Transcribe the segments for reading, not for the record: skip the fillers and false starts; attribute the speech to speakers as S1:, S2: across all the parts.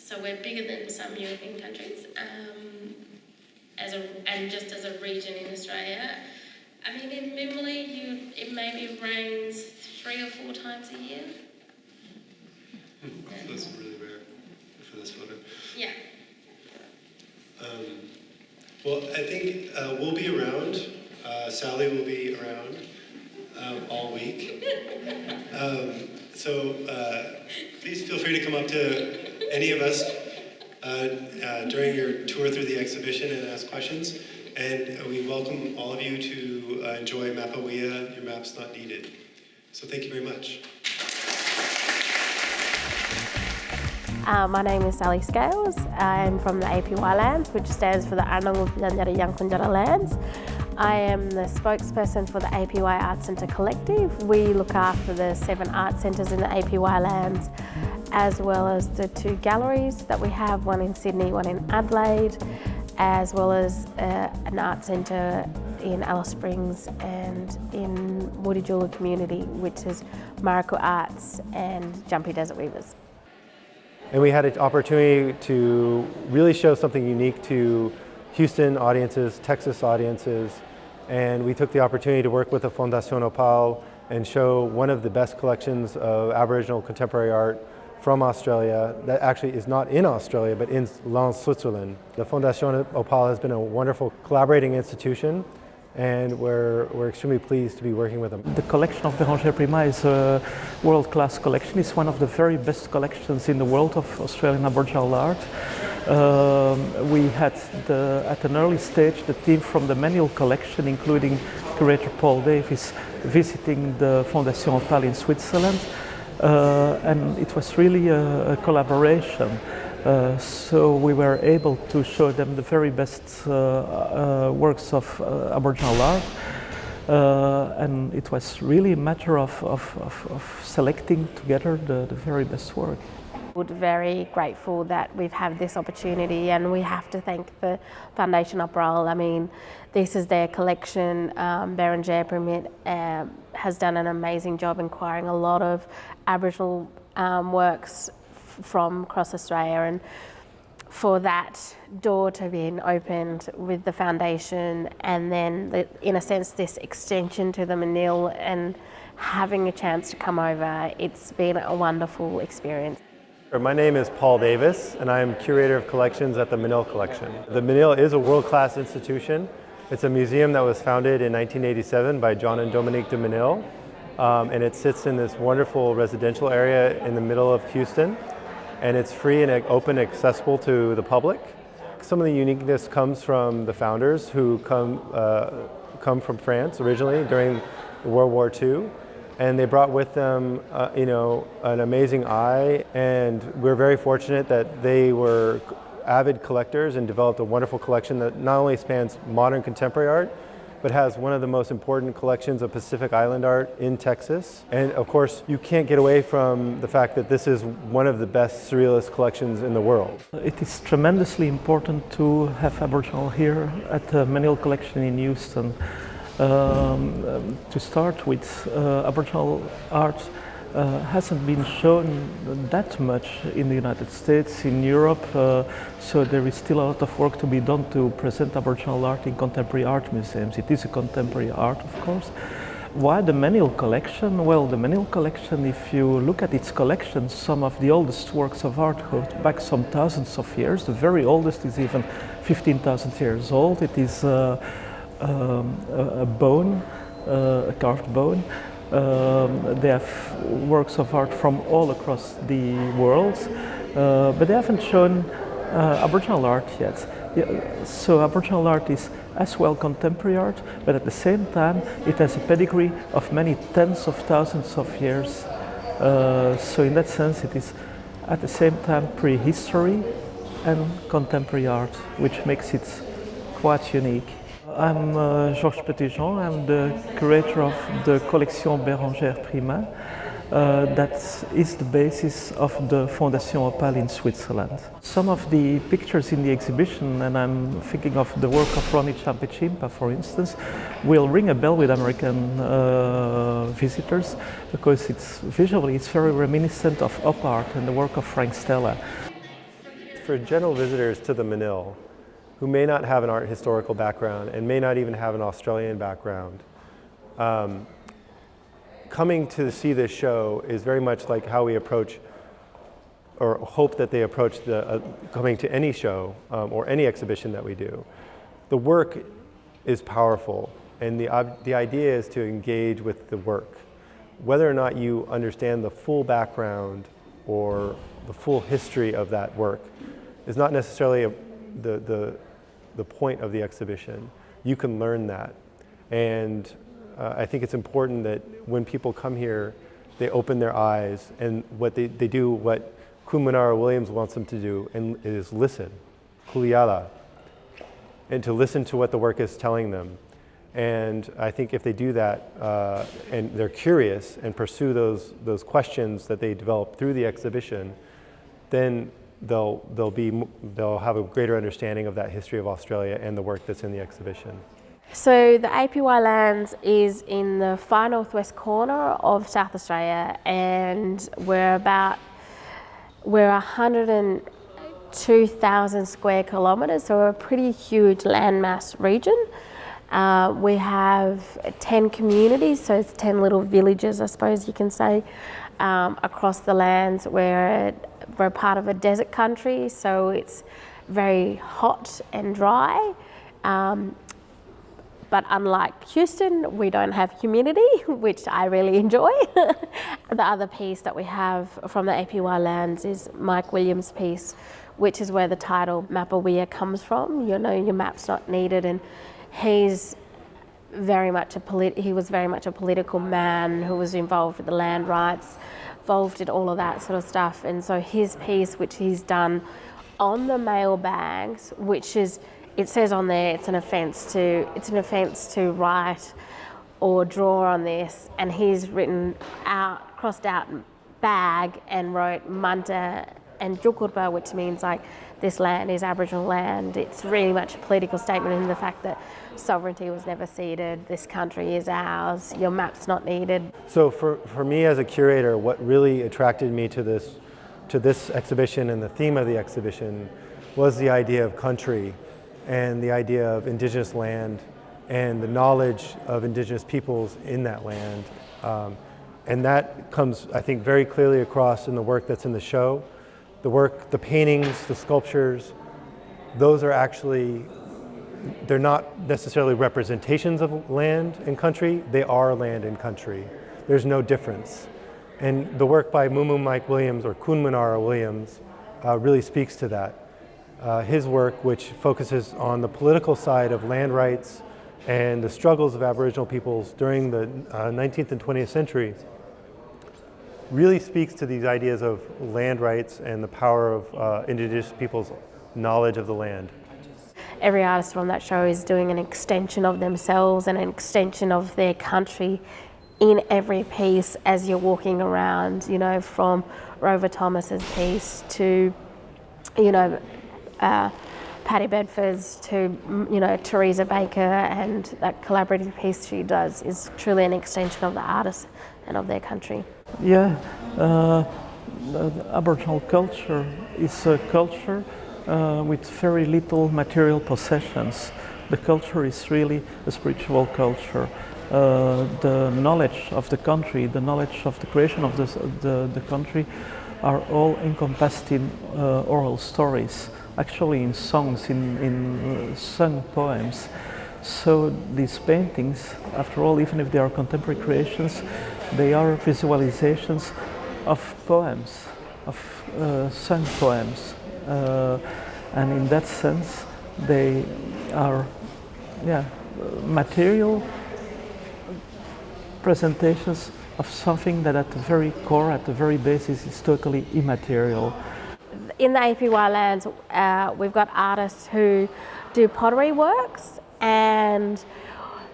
S1: So we're bigger than some European countries, and just as a region in Australia. I mean, in Menil, it maybe rains 3 or 4 times a year.
S2: So that's really rare for this photo.
S1: Yeah.
S2: Well, I think we'll be around. Sally will be around all week. So please feel free to come up to any of us during your tour through the exhibition and ask questions. And we welcome all of you to enjoy Mapa Wiya, Your Map's Not Needed. So thank you very much.
S3: My name is Sally Scales. I'm from the APY lands, which stands for the Arnongal Yanjara Yankunytjatjara lands. I am the spokesperson for the APY Art Centre Collective. We look after the 7 art centres in the APY lands, as well as the 2 galleries that we have, one in Sydney, one in Adelaide, as well as an art centre in Alice Springs and in Woodijula community, which is Maraku Arts and Jumpy Desert Weavers.
S4: And we had an opportunity to really show something unique to Houston audiences, Texas audiences, and we took the opportunity to work with the Fondation Opale and show one of the best collections of Aboriginal contemporary art from Australia that actually is not in Australia but in Lens, Switzerland. The Fondation Opale has been a wonderful collaborating institution, and we're extremely pleased to be working with them.
S5: The collection of Bérengère Prima is a world-class collection. It's one of the very best collections in the world of Australian Aboriginal art. We had, at an early stage, the team from the Menil collection, including curator Paul Davis, visiting the Fondation Opale in Switzerland. And it was really a collaboration. So we were able to show them the very best works of Aboriginal art, and it was really a matter of selecting together the very best work.
S3: We're very grateful that we've had this opportunity, and we have to thank the Fondation Opale. I mean, this is their collection. Bérengère Prima has done an amazing job acquiring a lot of Aboriginal works from across Australia, and for that door to be opened with the foundation, and then in a sense this extension to the Menil, and having a chance to come over, it's been a wonderful experience.
S4: My name is Paul Davis, and I'm curator of collections at the Menil Collection. The Menil is a world-class institution. It's a museum that was founded in 1987 by John and Dominique de Menil, and it sits in this wonderful residential area in the middle of Houston. And it's free and open, accessible to the public. Some of the uniqueness comes from the founders who come from France originally during World War II, and they brought with them, an amazing eye. And we're very fortunate that they were avid collectors and developed a wonderful collection that not only spans modern contemporary art, but has one of the most important collections of Pacific Island art in Texas. And of course, you can't get away from the fact that this is one of the best surrealist collections in the world.
S5: It is tremendously important to have Aboriginal here at the Menil Collection in Houston. To start with, Aboriginal art hasn't been shown that much in the United States, in Europe, so there is still a lot of work to be done to present Aboriginal art in contemporary art museums. It is a contemporary art, of course. Why the Menil collection? Well, the Menil collection, if you look at its collection, some of the oldest works of art go back some thousands of years. The very oldest is even 15,000 years old. It is a bone, a carved bone. They have works of art from all across the world, but they haven't shown Aboriginal art yet. So Aboriginal art is as well contemporary art, but at the same time it has a pedigree of many tens of thousands of years. So in that sense it is at the same time prehistory and contemporary art, which makes it quite unique. I'm Georges Petitjean. I'm the curator of the collection Bérengère Prima. That is the basis of the Fondation Opale in Switzerland. Some of the pictures in the exhibition, and I'm thinking of the work of Ronnie Champechimpa, for instance, will ring a bell with American visitors, because visually it's very reminiscent of op art and the work of Frank Stella.
S4: for general visitors to the Menil, who may not have an art historical background and may not even have an Australian background, coming to see this show is very much like how we approach or hope that they approach coming to any show or any exhibition that we do. The work is powerful, and the idea is to engage with the work. Whether or not you understand the full background or the full history of that work is not necessarily the point of the exhibition. You can learn that. And I think it's important that when people come here, they open their eyes, and what they do what Kun Manara Williams wants them to do, and is listen, kuliala, and to listen to what the work is telling them. And I think if they do that and they're curious and pursue those questions that they develop through the exhibition, then they'll have a greater understanding of that history of Australia and the work that's in the exhibition.
S3: So the APY Lands is in the far northwest corner of South Australia, and we're 102,000 square kilometres, so we're a pretty huge landmass region. We have 10 communities, so it's 10 little villages, I suppose you can say, across the lands. We're part of a desert country, so it's very hot and dry. But unlike Houston, we don't have humidity, which I really enjoy. The other piece that we have from the APY Lands is Mike Williams' piece, which is where the title Mapa Wiya comes from. You know, your map's not needed, and he was very much a political man who was involved with the land rights, involved in all of that sort of stuff. And so his piece, which he's done on the mail bags, which is, it says on there, it's an offence to write or draw on this, and he's crossed out bag and wrote Manta and Jukurpa, which means like this land is Aboriginal land. It's really much a political statement in the fact that sovereignty was never ceded, this country is ours, your map's not needed.
S4: So for me as a curator, what really attracted me to this exhibition and the theme of the exhibition was the idea of country and the idea of Indigenous land and the knowledge of Indigenous peoples in that land. And that comes, I think, very clearly across in the work that's in the show. The work, the paintings, the sculptures, those are actually, they're not necessarily representations of land and country, they are land and country. There's no difference. And the work by Mumu Mike Williams, or Kun Manara Williams, really speaks to that. His work, which focuses on the political side of land rights and the struggles of Aboriginal peoples during the 19th and 20th century, really speaks to these ideas of land rights and the power of Indigenous people's knowledge of the land.
S3: Every artist from that show is doing an extension of themselves and an extension of their country in every piece as you're walking around, you know, from Rover Thomas's piece to, you know, Patty Bedford's to, you know, Teresa Baker, and that collaborative piece she does is truly an extension of the artist and of their country.
S5: Yeah, the Aboriginal culture is a culture with very little material possessions. The culture is really a spiritual culture. The knowledge of the country, the knowledge of the creation of the country are all encompassed in oral stories, actually in songs, in sung poems. So these paintings, after all, even if they are contemporary creations, they are visualizations of poems, of sung poems. And in that sense, they are material presentations of something that at the very core, at the very basis, is totally immaterial.
S3: In the APY Lands, we've got artists who do pottery works, and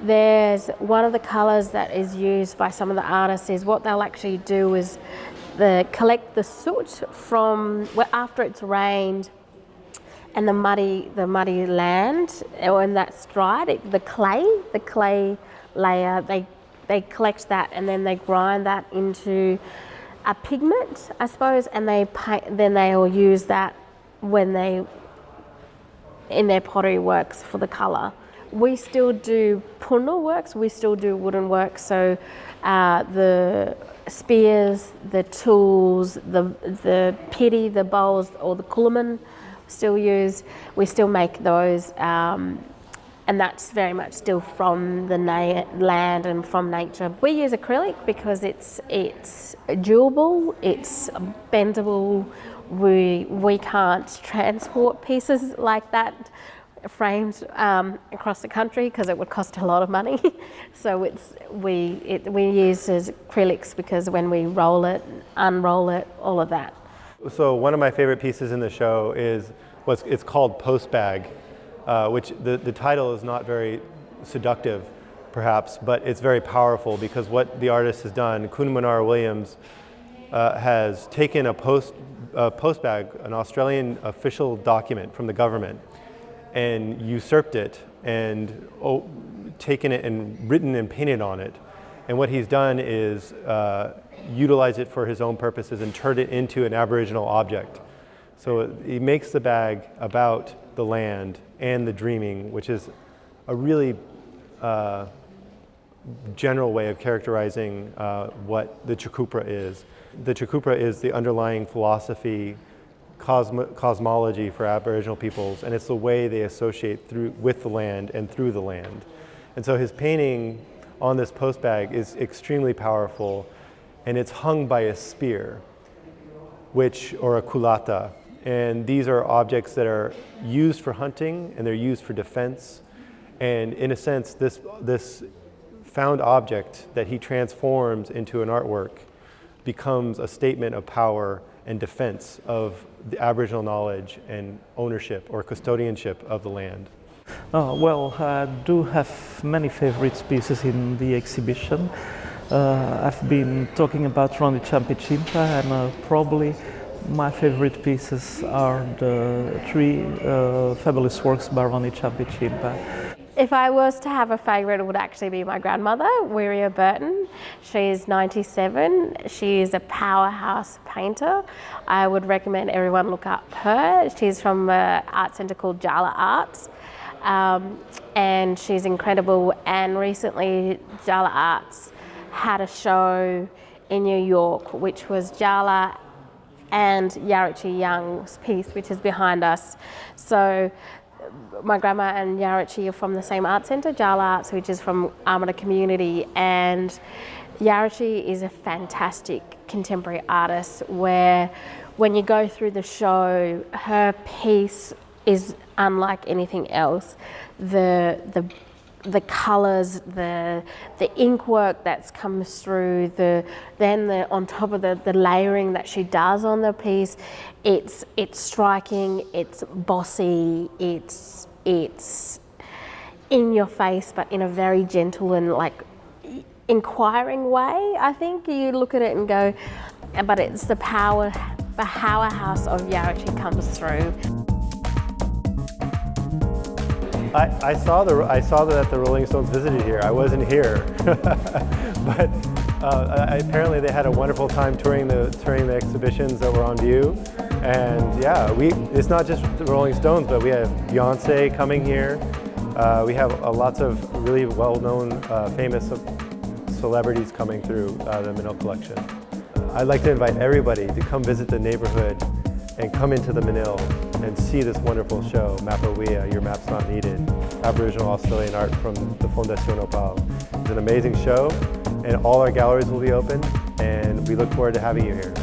S3: there's one of the colours that is used by some of the artists is what they'll actually do is collect the soot from after it's rained and the muddy land, when that's dried, the clay layer, they collect that and then they grind that into a pigment, I suppose, and then they will use that when they in their pottery works for the colour. We still do puna works, we still do wooden work, so the spears, the tools, the piri, the bowls, or the kulaman still use, we still make those, and that's very much still from the land and from nature. We use acrylic because it's durable, it's bendable. We can't transport pieces like that, frames, across the country because it would cost a lot of money. So we use as acrylics because when we roll it, unroll it, all of that.
S4: So one of my favorite pieces in the show is it's called Postbag, which the title is not very seductive, perhaps, but it's very powerful because what the artist has done, Kunmanar Williams, has taken a postbag, an Australian official document from the government, and usurped it and taken it and written and painted on it. And what he's done is utilize it for his own purposes and turned it into an Aboriginal object. So he makes the bag about the land and the dreaming, which is a really general way of characterizing what the Chukupra is. The Chukupra is the underlying philosophy, cosmology for Aboriginal peoples, and it's the way they associate with the land and through the land. And so his painting on this postbag is extremely powerful, and it's hung by a spear, or a kulata. And these are objects that are used for hunting and they're used for defense. And in a sense, this found object that he transforms into an artwork becomes a statement of power and defense of the Aboriginal knowledge and ownership or custodianship of the land.
S5: Well, I do have many favorite pieces in the exhibition. I've been talking about Ronnie Champechimpa, and probably my favorite pieces are the three fabulous works by Ronnie Champechimpa.
S3: If I was to have a favourite, it would actually be my grandmother, Wiya Burton. She's 97. She is a powerhouse painter. I would recommend everyone look up her. She's from an art centre called Jala Arts, and she's incredible. And recently, Jala Arts had a show in New York, which was Jala and Yarachi Young's piece, which is behind us. So my grandma and Yarachi are from the same art centre, Jala Arts, which is from Armada Community, and Yarachi is a fantastic contemporary artist where when you go through the show, her piece is unlike anything else. The colours, the ink work that's comes through, on top of the layering that she does on the piece, it's striking, it's bossy, it's in your face, but in a very gentle and inquiring way. I think you look at it and go, but it's the powerhouse of Yarachi comes through.
S4: I saw that the Rolling Stones visited here. I wasn't here, but apparently they had a wonderful time touring the exhibitions that were on view. And yeah, it's not just the Rolling Stones, but we have Beyonce coming here. We have lots of really well-known, famous celebrities coming through the Menil collection. I'd like to invite everybody to come visit the neighborhood and come into the Menil and see this wonderful show, Mapa Wiya, Your Map's Not Needed, Aboriginal Australian art from the Fondation Opale. It's an amazing show, and all our galleries will be open, and we look forward to having you here.